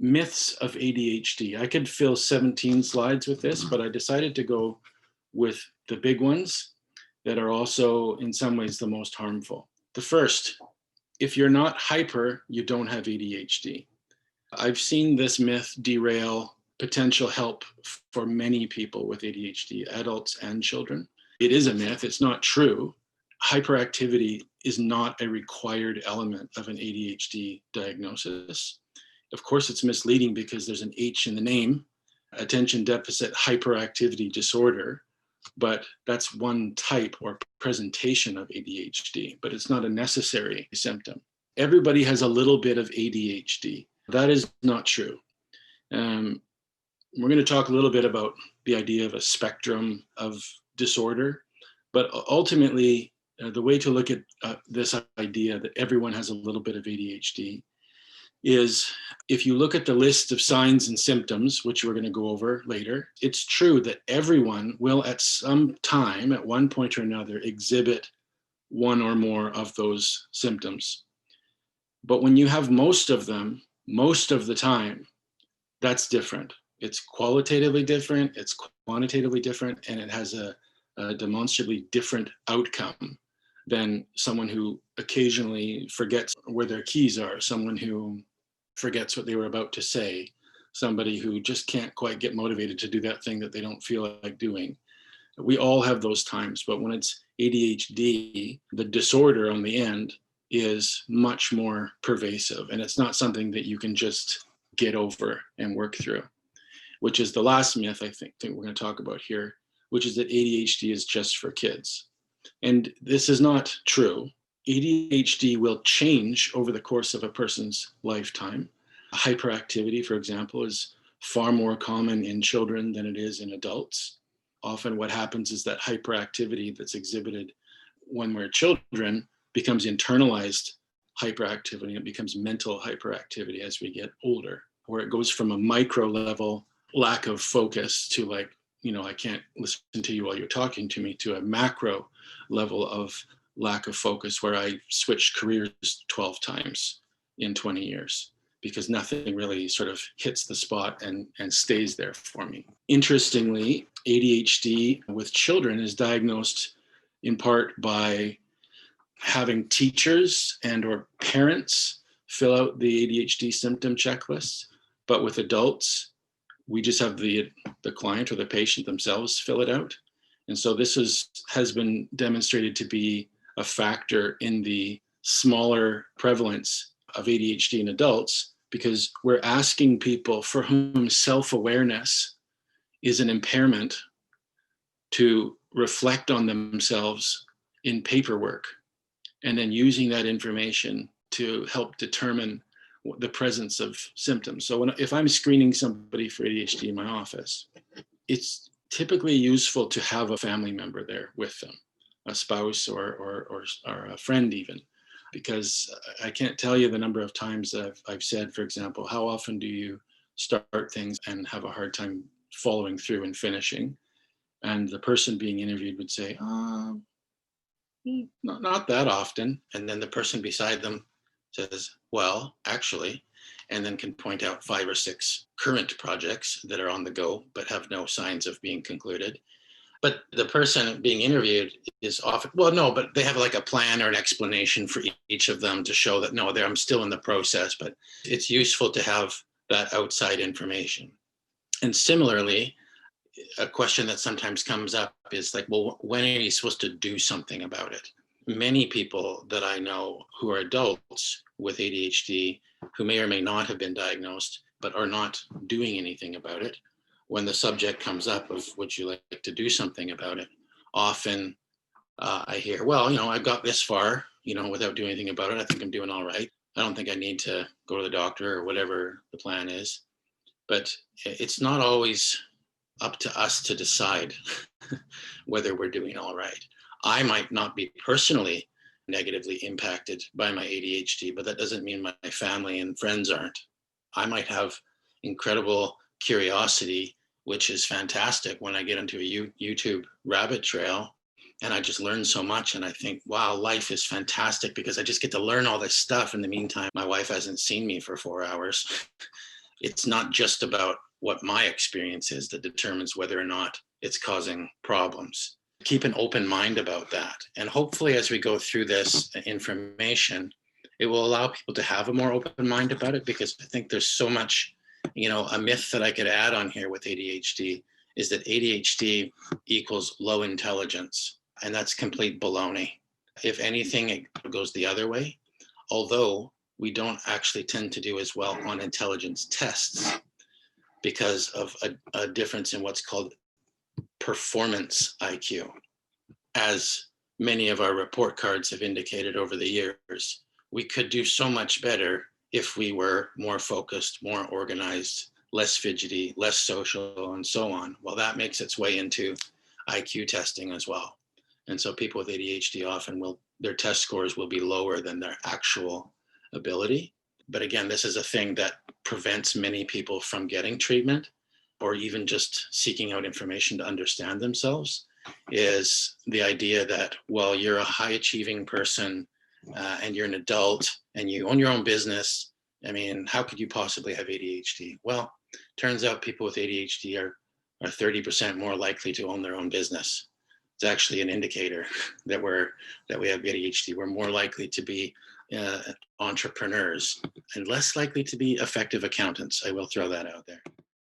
Myths of ADHD. I could fill 17 slides with this, but I decided to go with the big ones that are also in some ways the most harmful. The first, if you're not hyper, you don't have ADHD. I've seen this myth derail potential help for many people with ADHD, adults and children. It is a myth, it's not true. Hyperactivity is not a required element of an ADHD diagnosis. Of course, it's misleading because there's an H in the name, attention deficit hyperactivity disorder, but that's one type or presentation of ADHD, but it's not a necessary symptom. Everybody has a little bit of ADHD. That is not true. We're going to talk a little bit about the idea of a spectrum of disorder, but ultimately, the way to look at this idea that everyone has a little bit of ADHD is if you look at the list of signs and symptoms, which we're going to go over later, it's true that everyone will at some time, at one point or another, exhibit one or more of those symptoms. But when you have most of them, most of the time, that's different. It's qualitatively different, it's quantitatively different, and it has a demonstrably different outcome than someone who occasionally forgets where their keys are, someone who forgets what they were about to say, somebody who just can't quite get motivated to do that thing that they don't feel like doing. We all have those times, but when it's ADHD, the disorder on the end is much more pervasive, and it's not something that you can just get over and work through, which is the last myth I think we're going to talk about here, which is that ADHD is just for kids. And this is not true. ADHD will change over the course of a person's lifetime. Hyperactivity, for example, is far more common in children than it is in adults. Often what happens is that hyperactivity that's exhibited when we're children becomes internalized hyperactivity. It becomes mental hyperactivity as we get older, where it goes from a micro level lack of focus to like, I can't listen to you while you're talking to me, to a macro level of lack of focus where I switched careers 12 times in 20 years because nothing really sort of hits the spot and stays there for me. Interestingly, ADHD with children is diagnosed in part by having teachers and or parents fill out the ADHD symptom checklist, but with adults, we just have the client or the patient themselves fill it out. And so this has been demonstrated to be a factor in the smaller prevalence of ADHD in adults because we're asking people for whom self-awareness is an impairment to reflect on themselves in paperwork and then using that information to help determine the presence of symptoms. So if I'm screening somebody for ADHD in my office, it's typically useful to have a family member there with them, a spouse or a friend even, because I can't tell you the number of times I've said, for example, how often do you start things and have a hard time following through and finishing? And the person being interviewed would say, not that often. And then the person beside them says, well, actually, and then can point out 5 or 6 current projects that are on the go, but have no signs of being concluded. But the person being interviewed is often, well, no, but they have like a plan or an explanation for each of them to show that, no, I'm still in the process, but it's useful to have that outside information. And similarly, a question that sometimes comes up is like, well, when are you supposed to do something about it? Many people that I know who are adults with ADHD, who may or may not have been diagnosed, but are not doing anything about it, when the subject comes up of would you like to do something about it, often I hear, well, I got this far, without doing anything about it. I think I'm doing all right. I don't think I need to go to the doctor or whatever the plan is. But it's not always up to us to decide whether we're doing all right. I might not be personally negatively impacted by my ADHD, but that doesn't mean my family and friends aren't. I might have incredible curiosity, which is fantastic when I get into a YouTube rabbit trail and I just learn so much. And I think, wow, life is fantastic because I just get to learn all this stuff. In the meantime, my wife hasn't seen me for 4 hours. it's not just about what my experience is that determines whether or not it's causing problems. Keep an open mind about that. And hopefully, as we go through this information, it will allow people to have a more open mind about it, because I think there's so much, a myth that I could add on here with ADHD is that ADHD equals low intelligence. And that's complete baloney. If anything, it goes the other way. Although we don't actually tend to do as well on intelligence tests because of a difference in what's called performance IQ. As many of our report cards have indicated over the years, we could do so much better if we were more focused, more organized, less fidgety, less social, and so on. Well, that makes its way into IQ testing as well. And so people with ADHD often their test scores will be lower than their actual ability. But again, this is a thing that prevents many people from getting treatment or even just seeking out information to understand themselves, is the idea that, well, you're a high achieving person and you're an adult and you own your own business. I mean, how could you possibly have ADHD? Well, turns out people with ADHD are 30% more likely to own their own business. It's actually an indicator that we have ADHD. We're more likely to be entrepreneurs and less likely to be effective accountants. I will throw that out there.